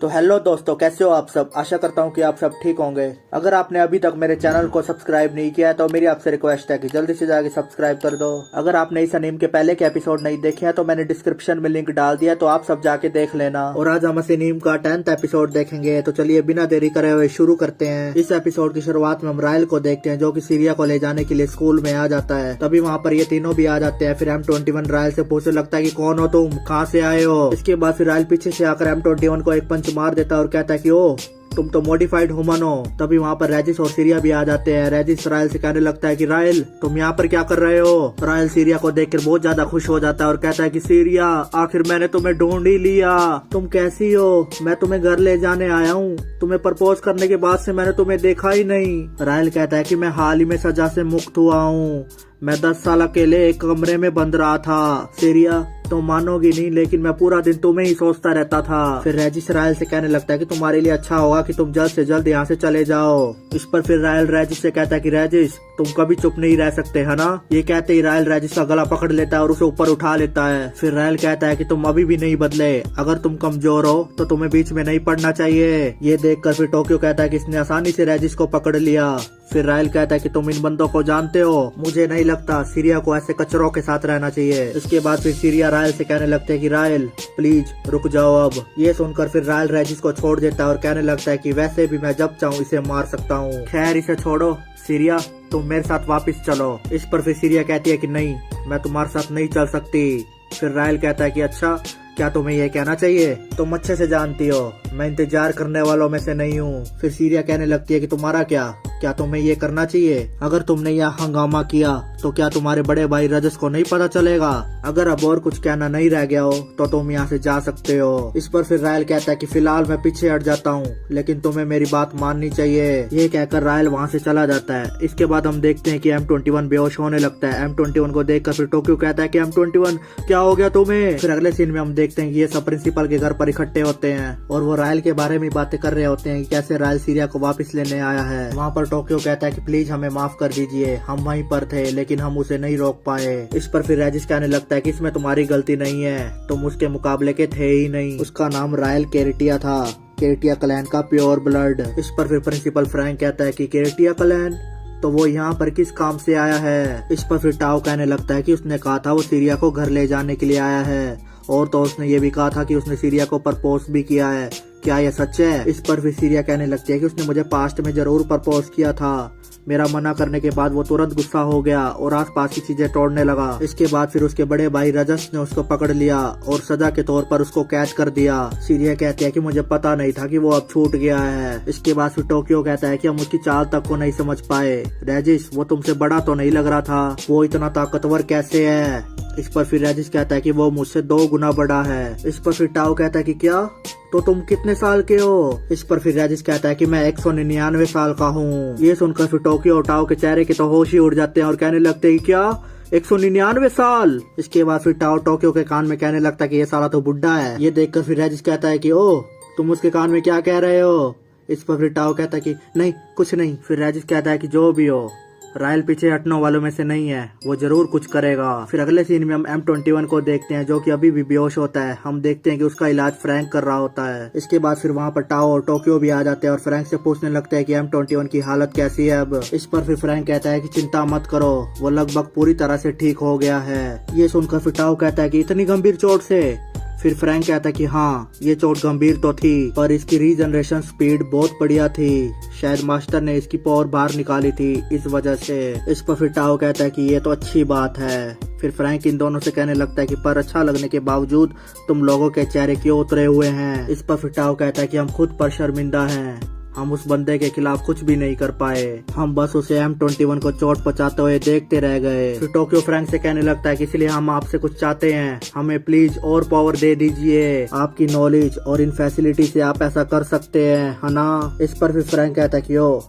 तो हेलो दोस्तों, कैसे हो आप सब। आशा करता हूँ कि आप सब ठीक होंगे। अगर आपने अभी तक मेरे चैनल को सब्सक्राइब नहीं किया है तो मेरी आपसे रिक्वेस्ट है कि जल्दी से जाके सब्सक्राइब कर दो। अगर आपने इस अनीम के पहले के एपिसोड नहीं देखे हैं तो मैंने डिस्क्रिप्शन में लिंक डाल दिया, तो आप सब जाके देख लेना। और आज हम इस अनीम का 10th एपिसोड देखेंगे। तो चलिए बिना देरी करे हुए शुरू करते हैं। इस एपिसोड की शुरुआत में हम रायल को देखते हैं जो कि सीरिया को ले जाने के लिए स्कूल में आ जाता है। तभी वहाँ पर ये तीनों भी आ जाते हैं। फिर M21 रायल से पूछने लगता है कि कौन हो तुम, कहाँ से आए हो। इसके बाद फिर रायल पीछे से आकर M21 को एक पंच मार देता है और कहता है कि ओ तुम तो मॉडिफाइड ह्यूमन हो। तभी वहाँ पर रेजिस और सीरिया भी आ जाते हैं। रेजिस रायल से कहने लगता है कि रायल तुम यहाँ पर क्या कर रहे हो। रायल सीरिया को देखकर बहुत ज्यादा खुश हो जाता है और कहता है कि सीरिया आखिर मैंने तुम्हें ढूंढ ही लिया, तुम कैसी हो। मैं तुम्हें घर ले जाने आया हूँ। तुम्हें प्रपोज करने के बाद से मैंने तुम्हें देखा ही नहीं। रायल कहता है कि मैं हाल ही में सजा से मुक्त हुआ हूँ। मैं 10 साल अकेले एक कमरे में बंद रहा था। सीरिया तुम मानोगी नहीं, लेकिन मैं पूरा दिन तुम्हें ही सोचता रहता था। फिर रेजिस रायल से कहने लगता है कि तुम्हारे लिए अच्छा होगा कि तुम जल्द से जल्द यहाँ से चले जाओ। इस पर फिर रायल रेजिस से कहता है कि रेजिस तुम कभी चुप नहीं रह सकते है ना। ये कहते ही रायल रेजिस का गला पकड़ लेता है और उसे ऊपर उठा लेता है। फिर रायल कहता है कि तुम अभी भी नहीं बदले। अगर तुम कमजोर हो तो तुम्हें बीच में नहीं पड़ना चाहिए। ये देखकर फिर टोक्यो कहता है कि इसने आसानी से रेजिस को पकड़ लिया। फिर रायल कहता है कि तुम इन बंदों को जानते हो, मुझे नहीं लगता सीरिया को ऐसे कचरों के साथ रहना चाहिए। इसके बाद फिर सीरिया रायल से कहने लगते हैं कि रायल प्लीज रुक जाओ अब। ये सुनकर फिर रायल रेजिस को छोड़ देता है और कहने लगता है कि वैसे भी मैं जब चाहूँ इसे मार सकता हूँ। खैर इसे छोड़ो, सीरिया तुम मेरे साथ वापस चलो। इस पर फिर सीरिया कहती है कि नहीं, मैं तुम्हारे साथ नहीं चल सकती। फिर रायल कहता है कि अच्छा, क्या तुम्हें ये कहना चाहिए। तुम अच्छे से जानती हो मैं इंतजार करने वालों में से नहीं हूँ। फिर सीरिया कहने लगती है कि तुम्हारा क्या तुम्हें ये करना चाहिए। अगर तुमने यह हंगामा किया तो क्या तुम्हारे बड़े भाई रजस को नहीं पता चलेगा। अगर अब और कुछ कहना नहीं रह गया हो तो तुम यहाँ से जा सकते हो। इस पर फिर रायल कहता है कि फिलहाल मैं पीछे हट जाता हूँ, लेकिन तुम्हें मेरी बात माननी चाहिए। ये कहकर रायल वहाँ से चला जाता है। इसके बाद हम देखते हैं कि M21 बेहोश होने लगता है। M21 को देखकर फिर टोक्यो कहता है कि M21 क्या हो गया तुम्हें। फिर अगले सीन में हम देखते हैं कि ये सब प्रिंसिपल के घर पर इकट्ठे होते हैं और वो रायल के बारे में बातें कर रहे होते हैं कि कैसे रायल सीरिया को वापस लेने आया है। वहाँ पर टोक्यो कहता है कि प्लीज हमें माफ कर दीजिए, हम वहीं पर थे लेकिन हम उसे नहीं रोक पाए। इस पर फिर रेजिस कहने लगता है कि इसमें तुम्हारी गलती नहीं है, तुम उसके मुकाबले के थे ही नहीं। उसका नाम रायल केरेटिया था, केरेटिया क्लैन का प्योर ब्लड। इस पर फिर प्रिंसिपल फ्रैंक कहता है कि केरेटिया क्लैन, तो वो यहाँ पर किस काम से आया है। इस पर फिर टाओ कहने लगता है कि उसने कहा था वो सीरिया को घर ले जाने के लिए आया है, और तो उसने ये भी कहा था कि उसने सीरिया को प्रपोज भी किया है। क्या यह सच है। इस पर फिर सीरिया कहने लगती है कि उसने मुझे पास्ट में जरूर प्रपोज किया था। मेरा मना करने के बाद वो तुरंत गुस्सा हो गया और आसपास की चीजें तोड़ने लगा। इसके बाद फिर उसके बड़े भाई रजस ने उसको पकड़ लिया और सजा के तौर पर उसको कैद कर दिया। सीरिया कहती है कि मुझे पता नहीं था कि वो अब छूट गया है। इसके बाद फिर टोक्यो कहता है कि हम उसकी चाल तक को नहीं समझ पाए। रेजिस वो तुमसे बड़ा तो नहीं लग रहा था, वो इतना ताकतवर कैसे है। इस पर फिर रेजिस कहता है कि वो मुझसे 2 गुना बड़ा है। इस पर फिर टाओ कहता है कि क्या, तो तुम कितने साल के हो। इस पर फिर रेजिस कहता है कि मैं 199 साल का हूँ। ये सुनकर फिर टोक्यो और टाओ के चेहरे के तो होश ही उड़ जाते हैं और कहने लगते हैं कि क्या 199 साल। इसके बाद फिर टाओ टोक्यो के कान में कहने लगता है कि ये साला तो बुढ़ा है। ये देखकर फिर रेजिस कहता है कि ओ तुम उसके कान में क्या कह रहे हो। इस पर फिर टाओ कहता है कि नहीं कुछ नहीं। फिर रेजिस कहता है कि जो भी हो, रायल पीछे हटने वालों में से नहीं है, वो जरूर कुछ करेगा। फिर अगले सीन में हम M21 को देखते हैं जो कि अभी भी बेहोश होता है। हम देखते हैं कि उसका इलाज फ्रैंक कर रहा होता है। इसके बाद फिर वहाँ पर टाओ और टोक्यो भी आ जाते हैं और फ्रैंक से पूछने लगते हैं कि M21 की हालत कैसी है अब। इस पर फिर फ्रैंक कहता है कि चिंता मत करो, वो लगभग पूरी तरह से ठीक हो गया है। ये सुनकर फिर टाओ कहता है कि इतनी गंभीर चोट से। फिर फ्रैंक कहता है कि हाँ ये चोट गंभीर तो थी, पर इसकी रीजनरेशन स्पीड बहुत बढ़िया थी। शायद मास्टर ने इसकी पावर बाहर निकाली थी इस वजह से। इस पर फिर टाओ कहता है कि ये तो अच्छी बात है। फिर फ्रैंक इन दोनों से कहने लगता है कि पर अच्छा लगने के बावजूद तुम लोगों के चेहरे क्यों उतरे हुए हैं। इस पर फिर टाओ कहता है कि हम खुद पर शर्मिंदा हैं, हम उस बंदे के खिलाफ कुछ भी नहीं कर पाए, हम बस उसे M21 को चोट पहुंचाते हुए देखते रह गए। फिर टोक्यो फ्रैंक से कहने लगता है कि इसलिए हम आपसे कुछ चाहते हैं, हमें प्लीज और पावर दे दीजिए। आपकी नॉलेज और इन फैसिलिटी से आप ऐसा कर सकते हैं है ना। इस पर फिर फ्रैंक कहता है कि ओ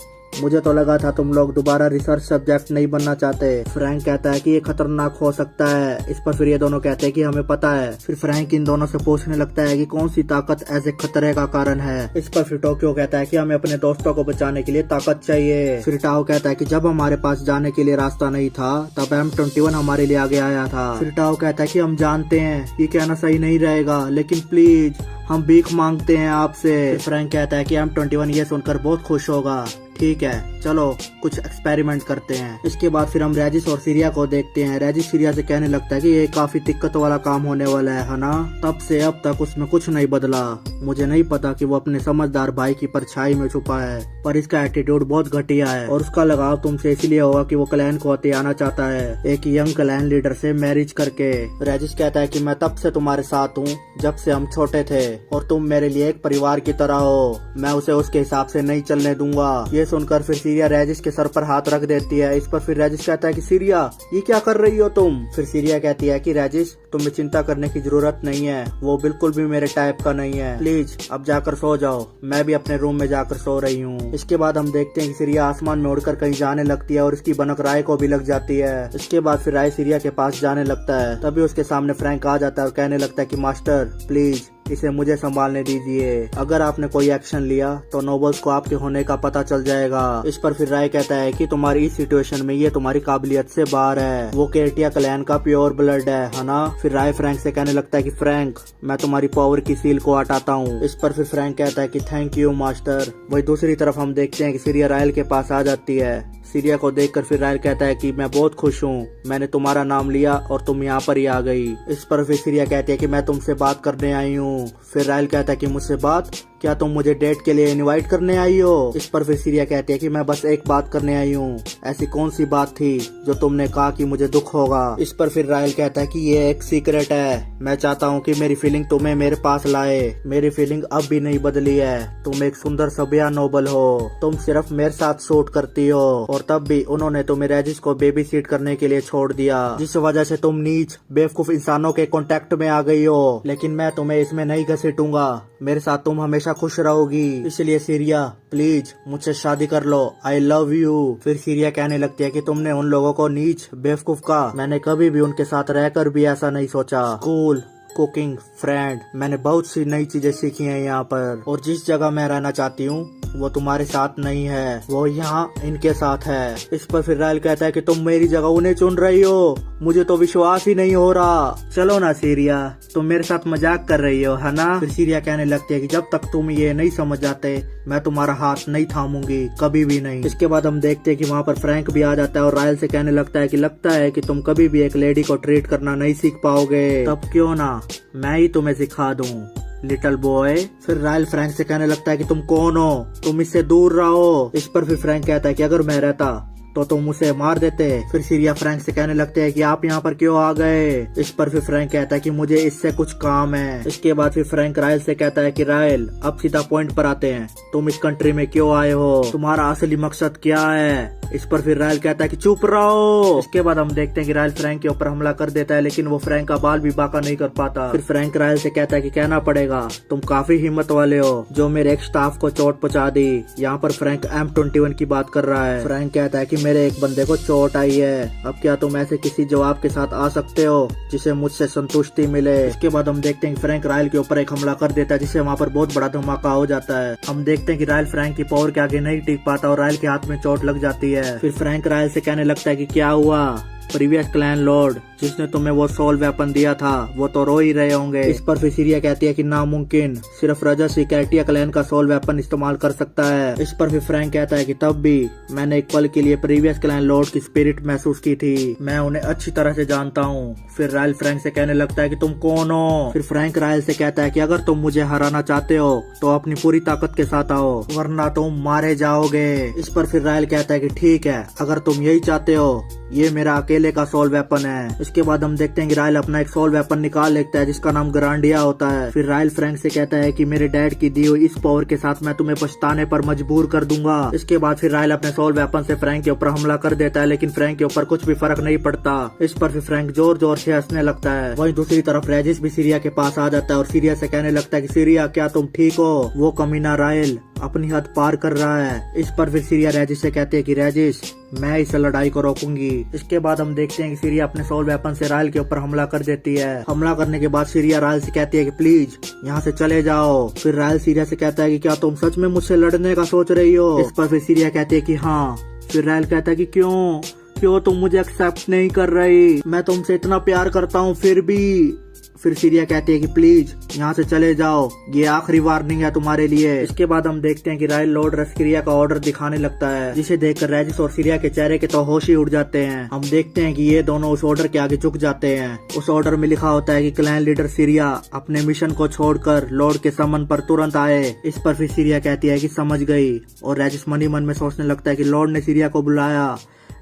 मुझे तो लगा था तुम लोग दोबारा रिसर्च सब्जेक्ट नहीं बनना चाहते। फ्रैंक कहता है कि ये खतरनाक हो सकता है। इस पर फिर ये दोनों कहते हैं कि हमें पता है। फिर फ्रैंक इन दोनों से पूछने लगता है कि कौन सी ताकत ऐसे खतरे का कारण है। इस पर फिर टोक्यो कहता है कि हमें अपने दोस्तों को बचाने के लिए ताकत चाहिए। फिर टाओ कहता है कि जब हमारे पास जाने के लिए रास्ता नहीं था तब M21 हमारे लिए आगे आया था। फिर टाओ कहता है कि हम जानते हैं ये कहना सही नहीं रहेगा, लेकिन प्लीज हम भीख मांगते हैं आपसे। फ्रैंक कहता है कि M21 ये सुनकर बहुत खुश होगा। ठीक है, चलो कुछ एक्सपेरिमेंट करते हैं। इसके बाद फिर हम रेजिस और सीरिया को देखते हैं। रेजिस सीरिया से कहने लगता है कि ये काफी दिक्कत वाला काम होने वाला है ना। तब से अब तक उसमें कुछ नहीं बदला। मुझे नहीं पता कि वो अपने समझदार भाई की परछाई में छुपा है, पर इसका एटीट्यूड बहुत घटिया है और उसका लगाव तुमसे इसलिए होगा कि वो क्लैन को हथियाना चाहता है, एक यंग क्लैन लीडर से मैरिज करके। रेजिस कहता है कि मैं तब से तुम्हारे साथ हूँ जब से हम छोटे थे और तुम मेरे लिए एक परिवार की तरह हो। मैं उसे उसके हिसाब से नहीं चलने दूंगा। ये सुनकर फिर सीरिया रेजिस के सर पर हाथ रख देती है। इस पर फिर रेजिस कहता है कि सीरिया ये क्या कर रही हो तुम। फिर सीरिया कहती है कि रेजिस तुम्हें चिंता करने की जरूरत नहीं है, वो बिल्कुल भी मेरे टाइप का नहीं है। प्लीज अब जाकर सो जाओ, मैं भी अपने रूम में जाकर सो रही हूँ। इसके बाद हम देखते हैं कि सीरिया आसमान में उड़कर कहीं जाने लगती है और इसकी बनक राय को भी लग जाती है। इसके बाद फिर राय सीरिया के पास जाने लगता है। तभी उसके सामने फ्रैंक आ जाता है और कहने लगता है कि मास्टर प्लीज इसे मुझे संभालने दीजिए। अगर आपने कोई एक्शन लिया तो नोबल्स को आपके होने का पता चल जाएगा। इस पर फिर राय कहता है कि तुम्हारी इस सिचुएशन में ये तुम्हारी काबिलियत से बाहर है, वो केटिया क्लैन का प्योर ब्लड है ना। फिर राय फ्रैंक से कहने लगता है कि फ्रैंक मैं तुम्हारी पावर की सील को हटाता हूँ। इस पर फिर फ्रैंक कहता है कि थैंक यू मास्टर। वही दूसरी तरफ हम देखते हैं कि सीरिया रायल के पास आ जाती है। सीरिया को देखकर फिर रायल कहता है कि मैं बहुत खुश हूँ, मैंने तुम्हारा नाम लिया और तुम यहाँ पर ही आ गई। इस पर फिर सीरिया कहती है कि मैं तुमसे बात करने आई हूँ। फिर रायल कहता है कि मुझसे बात? क्या तुम मुझे डेट के लिए इनवाइट करने आई हो? इस पर फिर सीरिया कहती है कि मैं बस एक बात करने आई हूँ। ऐसी कौन सी बात थी जो तुमने कहा कि मुझे दुख होगा? इस पर फिर रायल कहता है कि ये एक सीक्रेट है। मैं चाहता हूँ कि मेरी फीलिंग तुम्हें मेरे पास लाए। मेरी फीलिंग अब भी नहीं बदली है। तुम एक सुंदर सभ्या नोबल हो, तुम सिर्फ मेरे साथ शूट करती हो और तब भी उन्होंने तुम्हें रेजिस को बेबी सीट करने के लिए छोड़ दिया, जिस वजह से तुम नीच बेवकूफ इंसानों के कांटेक्ट में आ गई हो। लेकिन मैं तुम्हें इसमें नहीं घसीटूंगा, मेरे साथ तुम हमेशा खुश रहोगी। इसलिए सीरिया प्लीज मुझसे शादी कर लो, आई लव यू। फिर सीरिया कहने लगती है कि तुमने उन लोगों को नीच बेवकूफ कहा, मैंने कभी भी उनके साथ रहकर भी ऐसा नहीं सोचा। स्कूल, कुकिंग, फ्रेंड, मैंने बहुत सी नई चीजें सीखी हैं यहाँ पर, और जिस जगह मैं रहना चाहती हूँ वो तुम्हारे साथ नहीं है, वो यहाँ इनके साथ है। इस पर फिर रायल कहता है कि तुम मेरी जगह उन्हें चुन रही हो, मुझे तो विश्वास ही नहीं हो रहा। चलो ना सीरिया, तुम मेरे साथ मजाक कर रही हो है ना। फिर सीरिया कहने लगती है कि जब तक तुम ये नहीं समझ जाते मैं तुम्हारा हाथ नहीं थामूंगी, कभी भी नहीं। इसके बाद हम देखते हैं कि वहाँ पर फ्रैंक भी आ जाता है और रायल से कहने लगता है कि लगता है कि तुम कभी भी एक लेडी को ट्रीट करना नहीं सीख पाओगे, तब क्यों ना मैं ही तुम्हें सिखा दूं लिटिल बॉय। फिर रायल फ्रैंक से कहने लगता है कि तुम कौन हो, तुम इससे दूर रहो। इस पर फिर फ्रैंक कहता है कि अगर मैं रहता तो तुम उसे मार देते। फिर सीरिया फ्रैंक से कहने लगते हैं कि आप यहाँ पर क्यों आ गए। इस पर फिर फ्रैंक कहता है कि मुझे इससे कुछ काम है। इसके बाद फिर फ्रैंक रायल से कहता है कि रायल अब सीधा पॉइंट पर आते हैं, तुम इस कंट्री में क्यों आए हो, तुम्हारा असली मकसद क्या है। इस पर फिर रायल कहता है कि चुप रहो। इसके बाद हम देखते हैं कि रायल फ्रैंक के ऊपर हमला कर देता है, लेकिन वो फ्रैंक का बाल भी बाका नहीं कर पाता। फिर फ्रैंक रायल से कहता है कि कहना पड़ेगा तुम काफी हिम्मत वाले हो जो मेरे एक स्टाफ को चोट पहुंचा दी। यहाँ पर फ्रैंक M21 की बात कर रहा है। फ्रैंक कहता है कि मेरे एक बंदे को चोट आई है, अब क्या तुम ऐसे किसी जवाब के साथ आ सकते हो जिसे मुझसे संतुष्टि मिले। इसके बाद हम देखते हैं कि फ्रैंक रायल के ऊपर एक हमला कर देता है, जिससे वहाँ पर बहुत बड़ा धमाका हो जाता है। हम देखते हैं कि रायल फ्रैंक की पावर के आगे नहीं टिक पाता और रायल के हाथ में चोट लग जाती है। फिर फ्रैंक रायल से कहने लगता है कि क्या हुआ, प्रीवियस क्लैन लॉर्ड जिसने तुम्हें वो सोल वेपन दिया था वो तो रो ही रहे होंगे। इस पर फिर सीरिया कहती है कि नामुमकिन, सिर्फ रजस ही कैटिया क्लैन का सोल वेपन इस्तेमाल कर सकता है। इस पर फिर फ्रैंक कहता है कि तब भी मैंने एक पल के लिए प्रीवियस क्लैन लॉर्ड की स्पिरिट महसूस की थी, मैं उन्हें अच्छी तरह से जानता हूँ। फिर रायल फ्रैंक से कहने लगता है कि तुम कौन हो। फिर फ्रैंक रायल से कहता है कि अगर तुम मुझे हराना चाहते हो तो अपनी पूरी ताकत के साथ आओ, वरना तुम मारे जाओगे। इस पर फिर रायल कहता है कि ठीक है, अगर तुम यही चाहते हो, ये मेरा अकेले का सोल वेपन है। इसके बाद हम देखते हैं कि रायल अपना एक सोल वेपन निकाल लेता है जिसका नाम ग्रांडिया होता है। फिर रायल फ्रैंक से कहता है कि मेरे डैड की दी हुई इस पावर के साथ मैं तुम्हें पछताने पर मजबूर कर दूंगा। इसके बाद फिर रायल अपने सोल वेपन से फ्रैंक के ऊपर हमला कर देता है, लेकिन फ्रैंक के ऊपर कुछ भी फर्क नहीं पड़ता। इस पर फिर फ्रैंक जोर जोर से हंसने लगता है। वहीं दूसरी तरफ रेजिस भी सीरिया के पास आ जाता है और सीरिया से कहने लगता है कि सीरिया क्या तुम ठीक हो। वो कमीना रायल अपनी हद पार कर रहा है। इस पर फिर सीरिया रेजिस से कहते हैं कि रेजिस मैं इस लड़ाई को रोकूंगी। इसके बाद हम देखते हैं कि सीरिया अपने सोल वेपन से रायल के ऊपर हमला कर देती है। हमला करने के बाद सीरिया रायल से कहती है कि प्लीज यहाँ से चले जाओ। फिर रायल सीरिया से कहता है कि क्या तुम सच में मुझसे लड़ने का सोच रही हो। इस पर फिर सीरिया कहती है कि हाँ। फिर रायल कहता है कि क्यों तुम मुझे एक्सेप्ट नहीं कर रही, मैं तुमसे इतना प्यार करता हूँ फिर भी। फिर सीरिया कहती है कि प्लीज यहाँ से चले जाओ, ये आखिरी वार्निंग है तुम्हारे लिए। इसके बाद हम देखते हैं कि रायल लॉर्ड रेस्किरिया का ऑर्डर दिखाने लगता है, जिसे देखकर रेजिस और सीरिया के चेहरे के तो होश ही उड़ जाते हैं। हम देखते हैं कि ये दोनों उस ऑर्डर के आगे झुक जाते हैं। उस ऑर्डर में लिखा होता है कि क्लैन लीडर सीरिया अपने मिशन को छोड़कर लॉर्ड के समन पर तुरंत आए। इस पर फिर सीरिया कहती है कि समझ गई, और रेजिस मन ही मन में सोचने लगता है कि लॉर्ड ने सीरिया को बुलाया,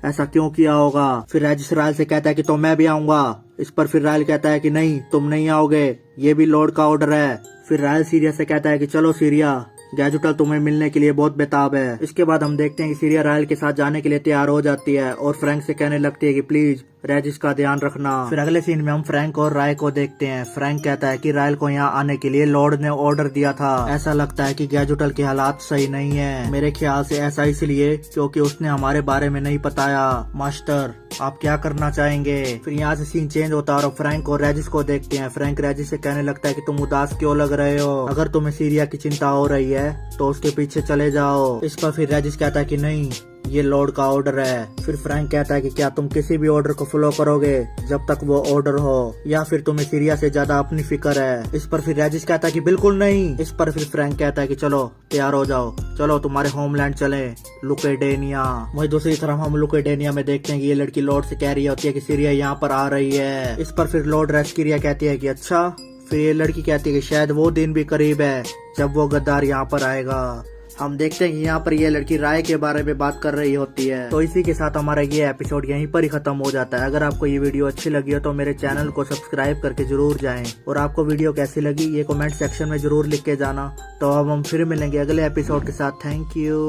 ऐसा क्यों किया होगा। फिर रेजिस रायल से कहता है कि तो मैं भी आऊंगा। इस पर फिर रायल कहता है कि नहीं, तुम नहीं आओगे, ये भी लॉर्ड का ऑर्डर है। फिर रायल सीरिया से कहता है कि चलो सीरिया, गैजुटल तुम्हें मिलने के लिए बहुत बेताब है। इसके बाद हम देखते हैं कि सीरिया रायल के साथ जाने के लिए तैयार हो जाती है और फ्रैंक से कहने लगती है कि प्लीज रेजिस का ध्यान रखना। फिर अगले सीन में हम फ्रैंक और राय को देखते हैं। फ्रैंक कहता है कि रायल को यहाँ आने के लिए लॉर्ड ने ऑर्डर दिया था। ऐसा लगता है कि गैजुटल के हालात सही नहीं है। मेरे ख्याल से ऐसा इसलिए क्योंकि उसने हमारे बारे में नहीं बताया। मास्टर आप क्या करना चाहेंगे। फिर यहाँ से सीन चेंज होता है और फ्रैंक और रेजिस को देखते हैं। फ्रैंक रेजिस से कहने लगता है कि तुम उदास क्यों लग रहे हो, अगर तुम्हें सीरिया की चिंता हो रही है तो उसके पीछे चले जाओ। इस पर फिर रेजिस कहता है कि नहीं, ये लॉर्ड का ऑर्डर है। फिर फ्रैंक कहता है कि क्या तुम किसी भी ऑर्डर को फॉलो करोगे जब तक वो ऑर्डर हो, या फिर तुम्हें सीरिया से ज्यादा अपनी फिक्र है। इस पर फिर रेजिस कहता है कि बिल्कुल नहीं। इस पर फिर फ्रैंक कहता है कि चलो तैयार हो जाओ, चलो तुम्हारे होमलैंड चले, लुकेडेनिया। वही दूसरी तरफ हम लुकेडेनिया में देखते हैं कि ये लड़की लॉर्ड से कह रही होती है कि सीरिया यहाँ पर आ रही है। इस पर फिर लॉर्ड रेस्किरिया कहती है कि अच्छा। फिर ये लड़की कहती है कि शायद वो दिन भी करीब है जब वो गद्दार यहाँ पर आएगा। हम देखते हैं कि यहाँ पर ये लड़की राय के बारे में बात कर रही होती है। तो इसी के साथ हमारा ये एपिसोड यहीं पर ही खत्म हो जाता है। अगर आपको ये वीडियो अच्छी लगी हो तो मेरे चैनल को सब्सक्राइब करके जरूर जाएं, और आपको वीडियो कैसी लगी ये कमेंट सेक्शन में जरूर लिख के जाना। तो अब हम फिर मिलेंगे अगले एपिसोड के साथ। Thank you.